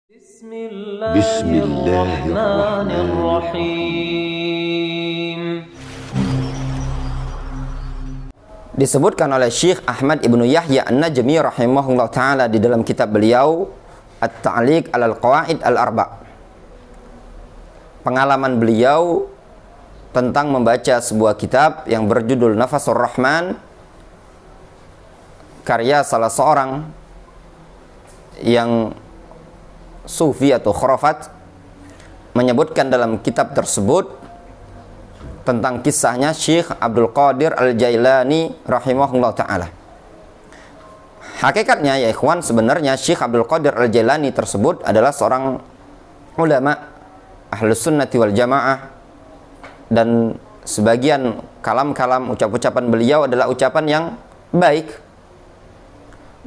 Bismillahirrahmanirrahim. Disebutkan oleh Syekh Ahmad Ibnu Yahya An-Najmi rahimahullah ta'ala di dalam kitab beliau At-Ta'liq alal Qawaid al-Arba'. Pengalaman beliau tentang membaca sebuah kitab yang berjudul Nafasur Rahman, karya salah seorang yang sufi atau khurafat, menyebutkan dalam kitab tersebut tentang kisahnya Syekh Abdul Qadir Al-Jailani rahimahullah ta'ala. Hakikatnya ya ikhwan, sebenarnya Syekh Abdul Qadir Al-Jailani tersebut adalah seorang ulama Ahlus Sunnati wal Jamaah, dan sebagian kalam-kalam ucap-ucapan beliau adalah ucapan yang baik.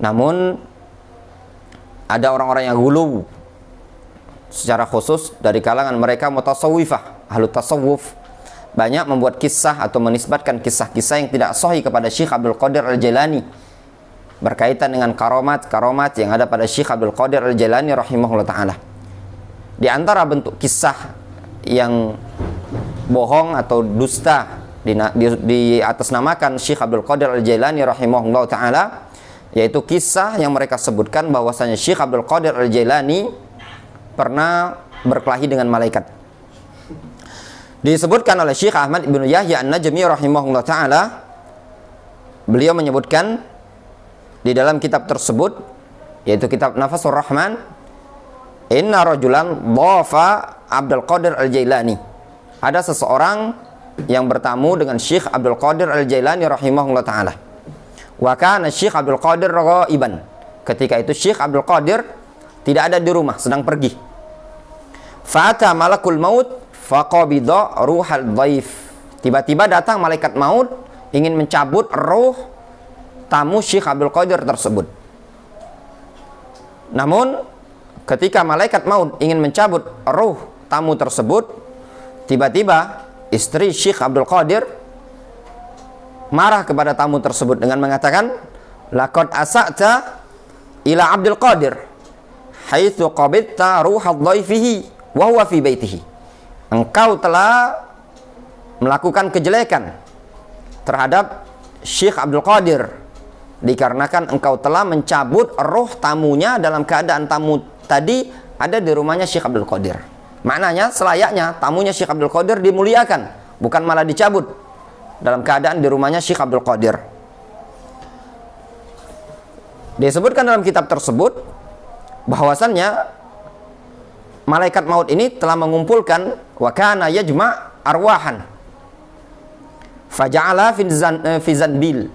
Namun ada orang-orang yang gulu, secara khusus dari kalangan mereka mutasawwifah, ahlu tasawuf, banyak membuat kisah atau menisbatkan kisah-kisah yang tidak sahih kepada Syekh Abdul Qadir Al-Jailani berkaitan dengan karomat-karomat yang ada pada Syekh Abdul Qadir Al-Jailani rahimahullah ta'ala. Di antara bentuk kisah yang bohong atau dusta di atasnamakan Syekh Abdul Qadir Al-Jailani rahimahullah ta'ala, yaitu kisah yang mereka sebutkan bahwasanya Syekh Abdul Qadir Al-Jailani pernah berkelahi dengan malaikat. Disebutkan oleh Syekh Ahmad Ibnu Yahya An-Najmi rahimahullah ta'ala, beliau menyebutkan di dalam kitab tersebut, yaitu kitab Nafasur Rahman, inna rajulan dhafa Abdul Qadir Al-Jailani. Ada seseorang yang bertamu dengan Syekh Abdul Qadir Al-Jailani rahimahullah ta'ala. Wa kana Syekh Abdul Qadir ghaiban. Ketika itu Syekh Abdul Qadir tidak ada di rumah, sedang pergi. Fa'ata malakul maut faqabida ruhal dhaif. Tiba-tiba datang malaikat maut ingin mencabut ruh tamu Syekh Abdul Qadir tersebut. Namun ketika malaikat maut ingin mencabut ruh tamu tersebut, tiba-tiba istri Syekh Abdul Qadir marah kepada tamu tersebut dengan mengatakan, laqad asa'ta ila Abdul Qadir haitsu qabidta ruha dhaifihi wa huwa fi baitihi. Engkau telah melakukan kejelekan terhadap Syekh Abdul Qadir dikarenakan engkau telah mencabut ruh tamunya dalam keadaan tamu tadi ada di rumahnya Syekh Abdul Qadir. Maknanya selayaknya tamunya Syekh Abdul Qadir dimuliakan, bukan malah dicabut dalam keadaan di rumahnya Syekh Abdul Qadir. Disebutkan dalam kitab tersebut bahwasannya malaikat maut ini telah mengumpulkan wa kana yajma' arwahan faja'ala fi zanbil.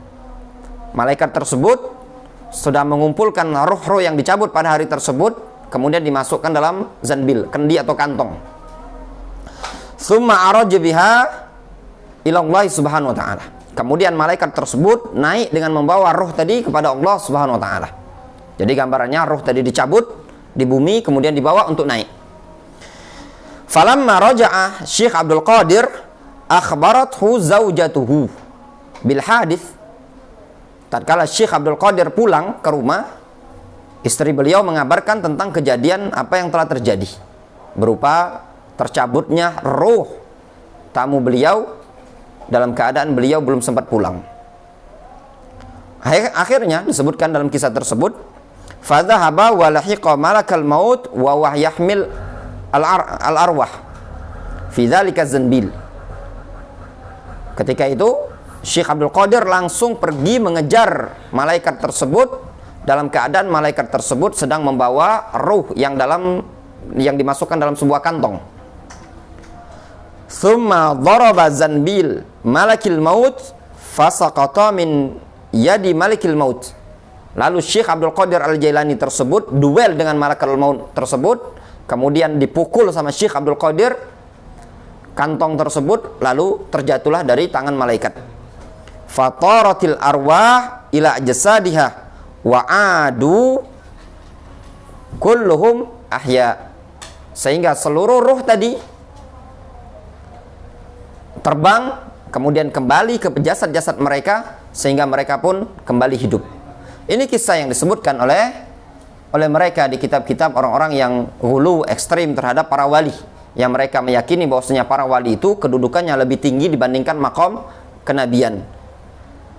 Malaikat tersebut sudah mengumpulkan ruh-ruh yang dicabut pada hari tersebut, kemudian dimasukkan dalam zanbil, kendi atau kantong. Summa araja biha ila Allah subhanahu wa ta'ala. Kemudian malaikat tersebut naik dengan membawa ruh tadi kepada Allah subhanahu wa ta'ala. Jadi gambarannya ruh tadi dicabut di bumi kemudian dibawa untuk naik. Falamma raja'a Syekh Abdul Qadir akhbarathu zaujatuhu bil hadits. Tatkala Syekh Abdul Qadir pulang ke rumah, istri beliau mengabarkan tentang kejadian apa yang telah terjadi, berupa tercabutnya ruh tamu beliau dalam keadaan beliau belum sempat pulang. Akhirnya disebutkan dalam kisah tersebut, fadhahaba wa lahiqa malakal maut wa wahyahmil al-arwah fi dzalika zanbil. Ketika itu Syekh Abdul Qadir langsung pergi mengejar malaikat tersebut dalam keadaan malaikat tersebut sedang membawa ruh yang dimasukkan dalam sebuah kantong. Thumma daraba zanbil malakil maut fasaqata min yadi malikil maut. Lalu Syekh Abdul Qadir Al-Jailani tersebut duel dengan malakul maut tersebut, kemudian dipukul sama Syekh Abdul Qadir, kantong tersebut lalu terjatuhlah dari tangan malaikat. Fataratil arwah ila jasadiha wa adu kulluhum ahya. Sehingga seluruh ruh tadi terbang kemudian kembali ke jasad-jasad mereka sehingga mereka pun kembali hidup. Ini kisah yang disebutkan oleh oleh mereka di kitab-kitab orang-orang yang hulu ekstrim terhadap para wali, yang mereka meyakini bahwasanya para wali itu kedudukannya lebih tinggi dibandingkan makom kenabian.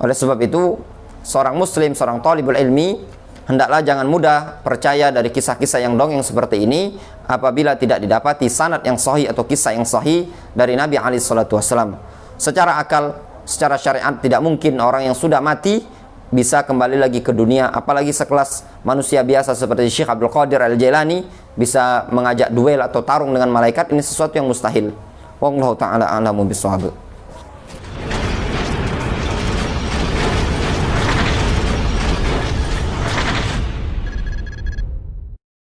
Oleh sebab itu, seorang muslim, seorang thalibul ilmi, hendaklah jangan mudah percaya dari kisah-kisah yang dongeng seperti ini apabila tidak didapati sanad yang sahih atau kisah yang sahih dari Nabi alaihi salatu wasallam. Secara akal, secara syariat tidak mungkin orang yang sudah mati bisa kembali lagi ke dunia, apalagi sekelas manusia biasa seperti Syekh Abdul Qadir Al-Jailani bisa mengajak duel atau tarung dengan malaikat. Ini sesuatu yang mustahil. Wallahu ta'ala a'lamu bishawab.